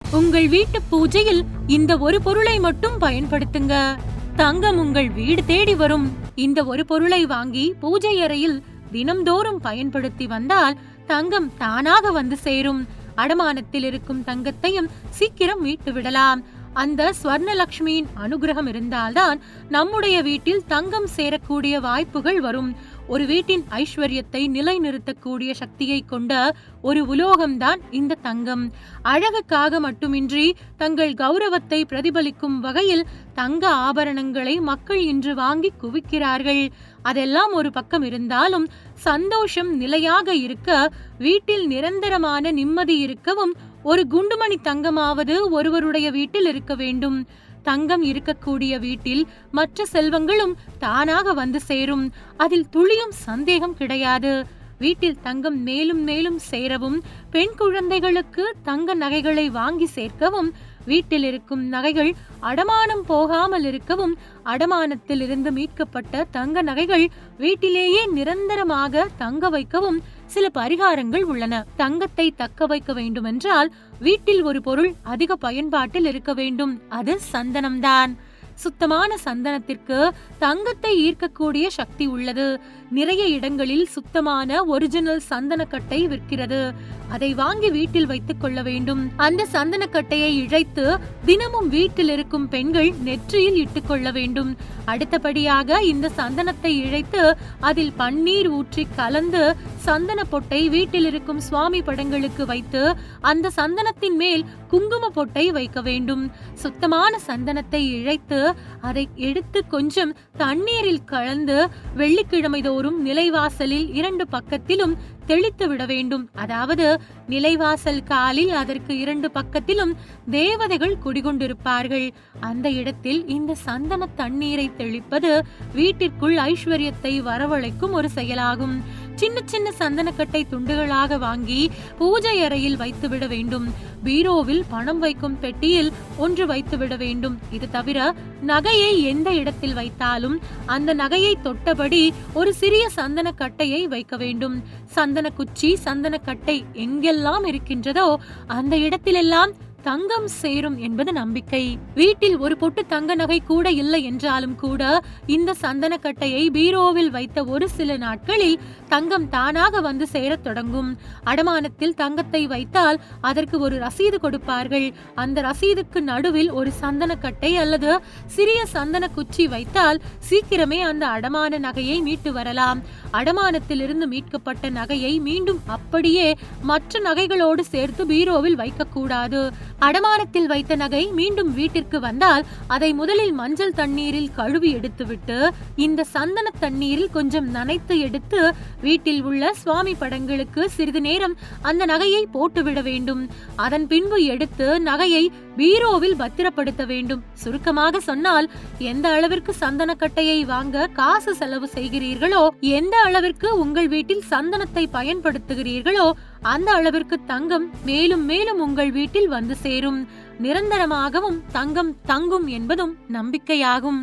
உங்கள் வீட்டு பூஜையில் இந்த ஒரு பொருளை மட்டும் பயன்படுத்துங்க. தங்கம் உங்கள் வீடு தேடி வரும். இந்த ஒரு பொருளை வாங்கி பூஜை அறையில் தினம்தோறும் பயன்படுத்தி வந்தால் தங்கம் தானாக வந்து சேரும். அடமானத்தில் இருக்கும் தங்கத்தையும் சீக்கிரம் மீட்டு விடலாம். அந்த ஸ்வர்ணலட்சுமியின் அனுகிரகம் இருந்தால்தான் நம்முடைய வீட்டில் தங்கம் சேரக்கூடிய வாய்ப்புகள் வரும். ஒரு வீட்டின் ஐஸ்வர்யத்தை நிலைநிறுத்தக்கூடிய சக்தியை கொண்ட ஒரு உலோகம்தான் இந்த தங்கம். அழகுக்காக மட்டுமின்றி தங்கள் கௌரவத்தை பிரதிபலிக்கும் வகையில் தங்க ஆபரணங்களை மக்கள் இன்று வாங்கி குவிக்கிறார்கள். அதெல்லாம் ஒரு பக்கம் இருந்தாலும் சந்தோஷம் நிலையாக இருக்க, வீட்டில் நிரந்தரமான நிம்மதி இருக்கவும் ஒரு குண்டுமணி தங்கமாவது ஒருவருடைய வீட்டில் இருக்க வேண்டும். தங்கம் இருக்கக்கூடிய வீட்டில் மற்ற செல்வங்களும் தானாக வந்து சேரும். அதில் துளியும் சந்தேகம் கிடையாது. வீட்டில் தங்கம் மேலும் மேலும் சேரவும், பெண் குழந்தைகளுக்கு தங்க நகைகளை வாங்கி சேர்க்கவும், வீட்டில் இருக்கும் நகைகள் அடமானம் போகாமல் இருக்கவும், அடமானத்தில் இருந்து மீட்கப்பட்ட தங்க நகைகள் வீட்டிலேயே நிரந்தரமாக தங்க வைக்கவும் சில பரிகாரங்கள் உள்ளன. தங்கத்தை தக்க வைக்க வேண்டுமென்றால் வீட்டில் ஒரு பொருள் அதிக பயன்பாட்டில் இருக்க வேண்டும். அது சந்தனம்தான். சுத்தமான சந்தனத்திற்கு தங்கத்தை ஈர்க்கக்கூடிய சக்தி உள்ளது. நிறைய இடங்களில் சுத்தமான ஒரிஜினல் சந்தனக்கட்டை விற்கிறது. அதை வாங்கி வீட்டில் வைத்துக் கொள்ள வேண்டும். அந்த சந்தனக்கட்டையை இழைத்து தினமும் வீட்டில் இருக்கும் பெண்கள் நெற்றியில் இட்டுக் கொள்ள வேண்டும். அடுத்தபடியாக இந்த சந்தனத்தை இழைத்து அதில் பன்னீர் ஊற்றி கலந்து சந்தன பொட்டை வீட்டில் இருக்கும் சுவாமி படங்களுக்கு வைத்து அந்த சந்தனத்தின் மேல் குங்கும பொட்டை வைக்க வேண்டும். சுத்தமான சந்தனத்தை இழைத்து அதை எடுத்து கொஞ்சம் தண்ணீரில் கலந்து வெள்ளிக்கிழமை தோறும் நிலைவாசலில் 2 பக்கத்திலும் தெளித்து விட வேண்டும். அதாவது நிலைவாசல் காலில் அதற்கு 2 பக்கத்திலும் தேவதைகள் குடிகொண்டிருப்பார்கள். அந்த இடத்தில் இந்த சந்தன தண்ணீரை தெளிப்பது வீட்டிற்குள் ஐஸ்வர்யத்தை வரவழைக்கும் ஒரு செயலாகும். சின்ன சின்ன சந்தனக்கட்டை துண்டுகளாக வாங்கி பூஜை அறையில் வைத்து விட வேண்டும். பீரோவில் பணம் வைக்கும் பெட்டியில் ஒன்று வைத்து விட வேண்டும். இது தவிர நகையை எந்த இடத்தில் வைத்தாலும் அந்த நகையை தொட்டபடி ஒரு சிறிய சந்தன கட்டையை வைக்க வேண்டும். சந்தன குச்சி, சந்தன கட்டை எங்கெல்லாம் இருக்கின்றதோ அந்த இடத்திலெல்லாம் தங்கம் சேரும் என்பது நம்பிக்கை. வீட்டில் ஒரு பொட்டு தங்க நகை கூட இல்லை என்றாலும் கூட இந்த சந்தன கட்டையை பீரோவில் வைத்த ஒரு சில நாட்களில் தங்கம் தானாக வந்து சேரத் தொடங்கும். அடமானத்தில் தங்கத்தை வைத்தால் அதற்கு ஒரு ரசீது கொடுப்பார்கள். அந்த ரசீதுக்கு நடுவில் ஒரு சந்தன கட்டை அல்லது சிறிய சந்தன குச்சி வைத்தால் சீக்கிரமே அந்த அடமான நகையை மீட்டு வரலாம். அடமானத்தில் இருந்து மீட்கப்பட்ட நகையை மீண்டும் அப்படியே மற்ற நகைகளோடு சேர்த்து பீரோவில் வைக்க கூடாது. அடமானத்தில் வைத்த நகை மீண்டும் வீட்டிற்கு வந்தால் அதை முதலில் மஞ்சள் தண்ணீரில் கழுவி எடுத்துவிட்டு இந்த சந்தன தண்ணீரில் கொஞ்சம் நனைத்து எடுத்து வீட்டில் உள்ள சுவாமி படங்களுக்கு சிறிது நேரம் அந்த நகையை போட்டுவிட வேண்டும். அதன் பின்பு எடுத்து நகையை பீரோவில் பத்திரப்படுத்த வேண்டும். சுருக்கமாக சொன்னால், எந்த அளவிற்கு சந்தன கட்டையை வாங்க காசு செலவு செய்கிறீர்களோ, எந்த அளவிற்கு உங்கள் வீட்டில் சந்தனத்தை பயன்படுத்துகிறீர்களோ அந்த அளவிற்கு தங்கம் மேலும் மேலும் உங்கள் வீட்டில் வந்து சேரும். நிரந்தரமாகவும் தங்கம் தங்கும் என்பதும் நம்பிக்கையாகும்.